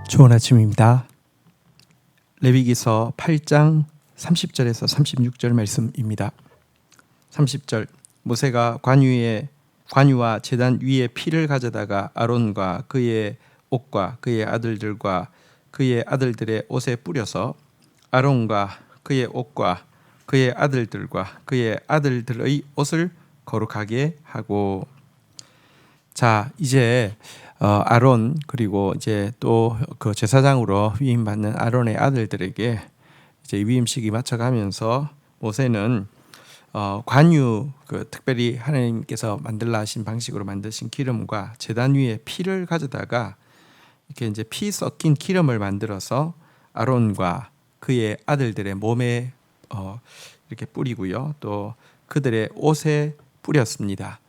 좋은 아침입니다. 레위기서 8장 30절에서 36절 말씀입니다. 30절 모세가 관유와 제단 위에 피를 가져다가 아론과 그의 옷과 그의 아들들과 그의 아들들의 옷에 뿌려서 아론과 그의 옷과 그의 아들들과 그의 아들들의 옷을 거룩하게 하고. 자, 이제 아론 그리고 이제 또 그 제사장으로 위임 받는 아론의 아들들에게 이제 위임식이 맞춰가면서 모세는 관유 특별히 하나님께서 만들라 하신 방식으로 만드신 기름과 제단 위에 피를 가져다가 이렇게 이제 피 섞인 기름을 만들어서 아론과 그의 아들들의 몸에 이렇게 뿌리고요, 또 그들의 옷에 뿌렸습니다.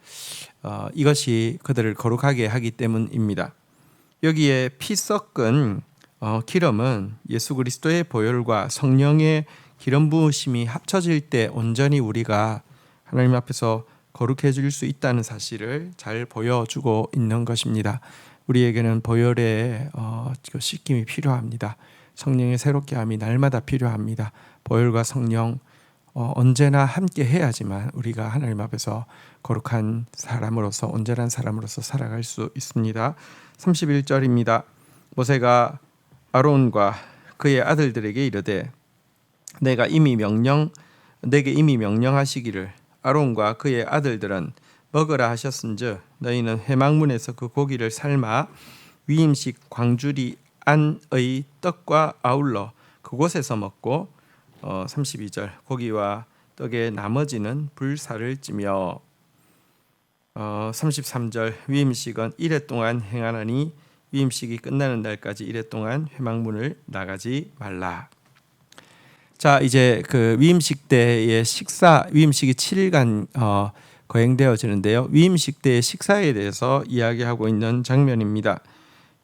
이것이 그들을 거룩하게 하기 때문입니다. 여기에 피 섞은 기름은 예수 그리스도의 보혈과 성령의 기름 부으심이 합쳐질 때 온전히 우리가 하나님 앞에서 거룩해질 수 있다는 사실을 잘 보여주고 있는 것입니다. 우리에게는 보혈의 씻김이 필요합니다. 성령의 새롭게 함이 날마다 필요합니다. 보혈과 성령 언제나 함께 해야지만 우리가 하나님 앞에서 거룩한 사람으로서 온전한 사람으로서 살아갈 수 있습니다. 31절입니다. 모세가 아론과 그의 아들들에게 이르되 내게 이미 명령하시기를 아론과 그의 아들들은 먹으라 하셨은즉 너희는 회막문에서 그 고기를 삶아 위임식 광주리 안의 떡과 아울러 그곳에서 먹고 32절 고기와 떡의 나머지는 불살을 찌며 33절 위임식은 이레 동안 행하나니 위임식이 끝나는 날까지 이레 동안 회막문을 나가지 말라. 자, 이제 그 위임식 때의 위임식이 7일간 거행되어지는데요. 위임식 때의 식사에 대해서 이야기하고 있는 장면입니다.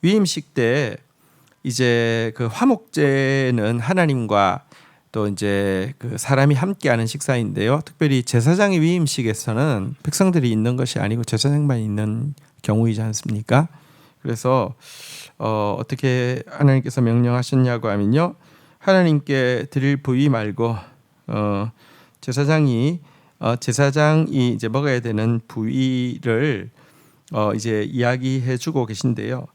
위임식 때 이제 그 화목제는 하나님과 또 이제 그 사람이 함께하는 식사인데요. 특별히 제사장의 위임식에서는 백성들이 있는 것이 아니고 제사장만 있는 경우이지 않습니까? 그래서 어떻게 하나님께서 명령하셨냐고 하면요, 하나님께 드릴 부위 말고 제사장이 이제 먹어야 되는 부위를 이제 이야기해주고 계신데요.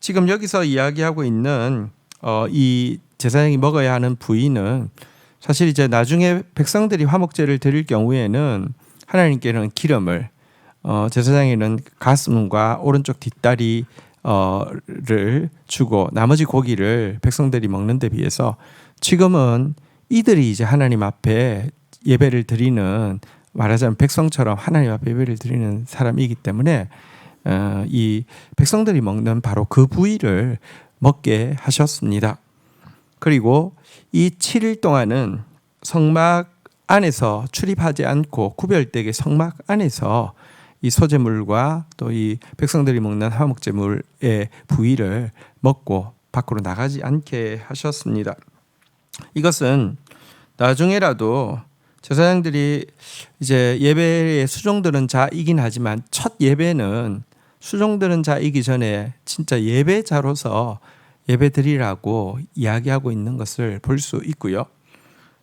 지금 여기서 이야기하고 있는 이 제사장이 먹어야 하는 부위는 사실 이제 나중에 백성들이 화목제를 드릴 경우에는 하나님께는 기름을, 제사장에는 가슴과 오른쪽 뒷다리를 주고 나머지 고기를 백성들이 먹는 데 비해서 지금은 이들이 이제 하나님 앞에 예배를 드리는, 말하자면 백성처럼 하나님 앞에 예배를 드리는 사람이기 때문에 이 백성들이 먹는 바로 그 부위를 먹게 하셨습니다. 그리고 이 7일 동안은 성막 안에서 출입하지 않고 구별되게 성막 안에서 이 소제물과 또 이 백성들이 먹는 화목제물의 부위를 먹고 밖으로 나가지 않게 하셨습니다. 이것은 나중에라도 제사장들이 이제 예배에 수종드는 자이긴 하지만 첫 예배는 수종드는 자이기 전에 진짜 예배자로서 예배 드리라고 이야기하고 있는 것을 볼 수 있고요.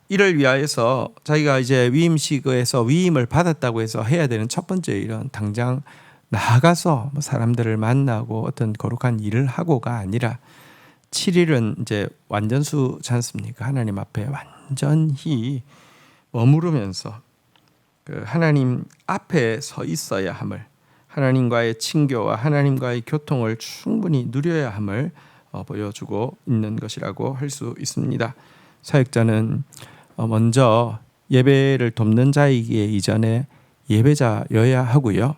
이를 위하여서 자기가 이제 위임식에서 위임을 받았다고 해서 해야 되는 첫 번째 일은 당장 나가서 사람들을 만나고 어떤 거룩한 일을 하고가 아니라 7일은 이제 완전수지 않습니까? 하나님 앞에 완전히 머무르면서 그 하나님 앞에 서 있어야 함을, 하나님과의 친교와 하나님과의 교통을 충분히 누려야 함을 보여주고 있는 것이라고 할 수 있습니다. 사역자는 먼저 예배를 돕는 자이기에 이전에 예배자여야 하고요.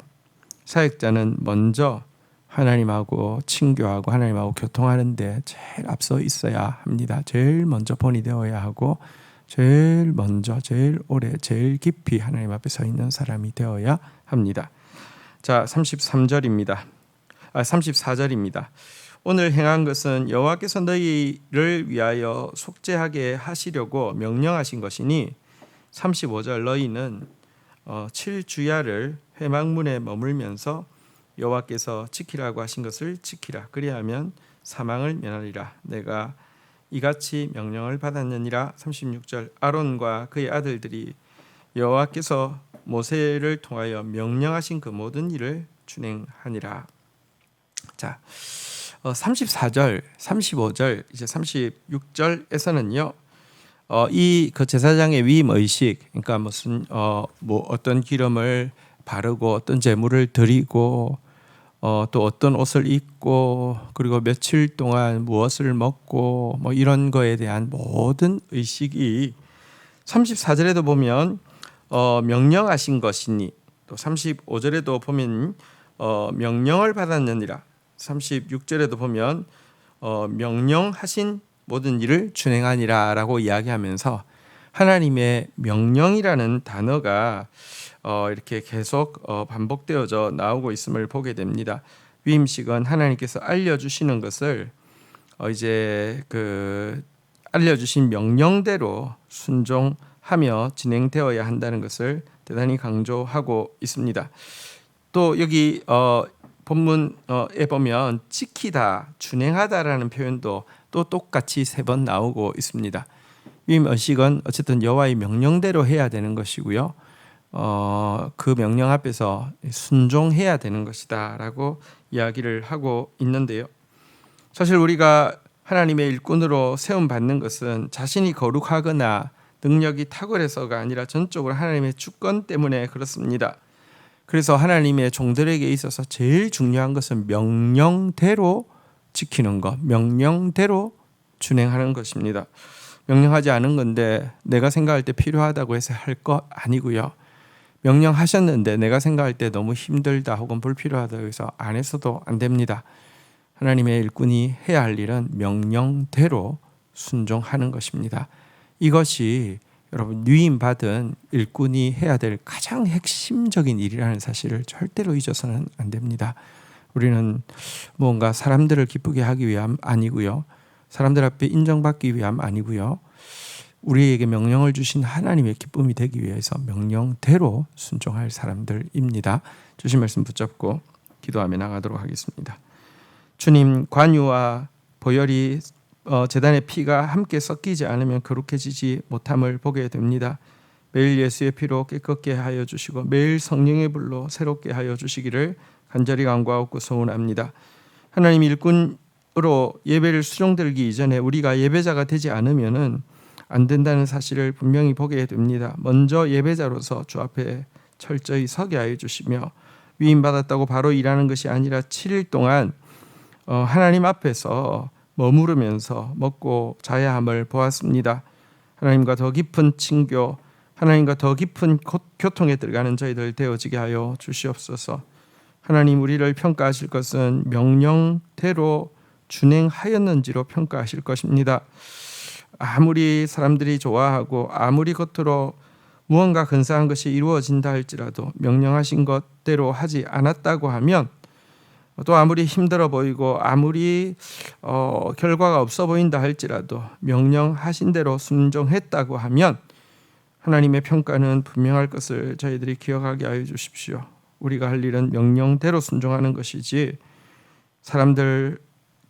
사역자는 먼저 하나님하고 친교하고 하나님하고 교통하는 데 제일 앞서 있어야 합니다. 제일 먼저 본이 되어야 하고 제일 먼저 제일 오래 제일 깊이 하나님 앞에 서 있는 사람이 되어야 합니다. 자, 34절입니다. 오늘 행한 것은 여호와께서 너희를 위하여 속죄하게 하시려고 명령하신 것이니 35절 너희는 7주야를 회막문에 머물면서 여호와께서 지키라고 하신 것을 지키라. 그리하면 사망을 면하리라. 내가 이같이 명령을 받았느니라. 36절 아론과 그의 아들들이 여호와께서 모세를 통하여 명령하신 그 모든 일을 준행하니라. 자, 34절, 35절, 이제 36절에서는요. 이 그 제사장의 위임 의식, 그러니까 무슨 뭐 어떤 기름을 바르고 어떤 제물을 드리고 또 어떤 옷을 입고 그리고 며칠 동안 무엇을 먹고 뭐 이런 거에 대한 모든 의식이 34절에도 보면 명령하신 것이니, 또 35절에도 보면 명령을 받았느니라. 36절에도 보면 명령하신 모든 일을 준행하니라라고 이야기하면서 하나님의 명령이라는 단어가 이렇게 계속 반복되어져 나오고 있음을 보게 됩니다. 위임식은 하나님께서 알려주시는 것을 이제 그 알려주신 명령대로 순종하며 진행되어야 한다는 것을 대단히 강조하고 있습니다. 또 여기 본문에 보면 지키다, 준행하다라는 표현도 또 똑같이 3번 나오고 있습니다. 위임 의식은 어쨌든 여호와의 명령대로 해야 되는 것이고요. 그 명령 앞에서 순종해야 되는 것이다라고 이야기를 하고 있는데요. 사실 우리가 하나님의 일꾼으로 세움 받는 것은 자신이 거룩하거나 능력이 탁월해서가 아니라 전적으로 하나님의 주권 때문에 그렇습니다. 그래서 하나님의 종들에게 있어서 제일 중요한 것은 명령대로 지키는 것, 명령대로 준행하는 것입니다. 명령하지 않은 건데 내가 생각할 때 필요하다고 해서 할 것 아니고요. 명령하셨는데 내가 생각할 때 너무 힘들다 혹은 불필요하다고 해서 안 해서도 안 됩니다. 하나님의 일꾼이 해야 할 일은 명령대로 순종하는 것입니다. 이것이 여러분 위임받은 일꾼이 해야 될 가장 핵심적인 일이라는 사실을 절대로 잊어서는 안 됩니다. 우리는 뭔가 사람들을 기쁘게 하기 위함 아니고요. 사람들 앞에 인정받기 위함 아니고요. 우리에게 명령을 주신 하나님의 기쁨이 되기 위해서 명령대로 순종할 사람들입니다. 주신 말씀 붙잡고 기도하며 나가도록 하겠습니다. 주님, 관유와 보혈이 제단의 피가 함께 섞이지 않으면 거룩해지지 못함을 보게 됩니다. 매일 예수의 피로 깨끗게 하여 주시고 매일 성령의 불로 새롭게 하여 주시기를 간절히 간구하고 소원합니다. 하나님 일꾼으로 예배를 수종들기 이전에 우리가 예배자가 되지 않으면은 안 된다는 사실을 분명히 보게 됩니다. 먼저 예배자로서 주 앞에 철저히 서게 하여 주시며 위임받았다고 바로 일하는 것이 아니라 7일 동안 하나님 앞에서 머무르면서 먹고 자야 함을 보았습니다. 하나님과 더 깊은 친교, 하나님과 더 깊은 교통에 들어가는 저희들 되어지게 하여 주시옵소서. 하나님, 우리를 평가하실 것은 명령대로 준행하였는지로 평가하실 것입니다. 아무리 사람들이 좋아하고 아무리 겉으로 무언가 근사한 것이 이루어진다 할지라도 명령하신 것대로 하지 않았다고 하면, 또 아무리 힘들어 보이고 아무리 결과가 없어 보인다 할지라도 명령하신 대로 순종했다고 하면 하나님의 평가는 분명할 것을 저희들이 기억하게 하여 주십시오. 우리가 할 일은 명령대로 순종하는 것이지 사람들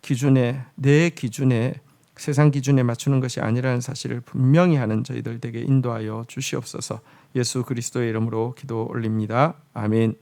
기준에, 내 기준에, 세상 기준에 맞추는 것이 아니라는 사실을 분명히 하는 저희들 되게 인도하여 주시옵소서. 예수 그리스도의 이름으로 기도 올립니다. 아멘.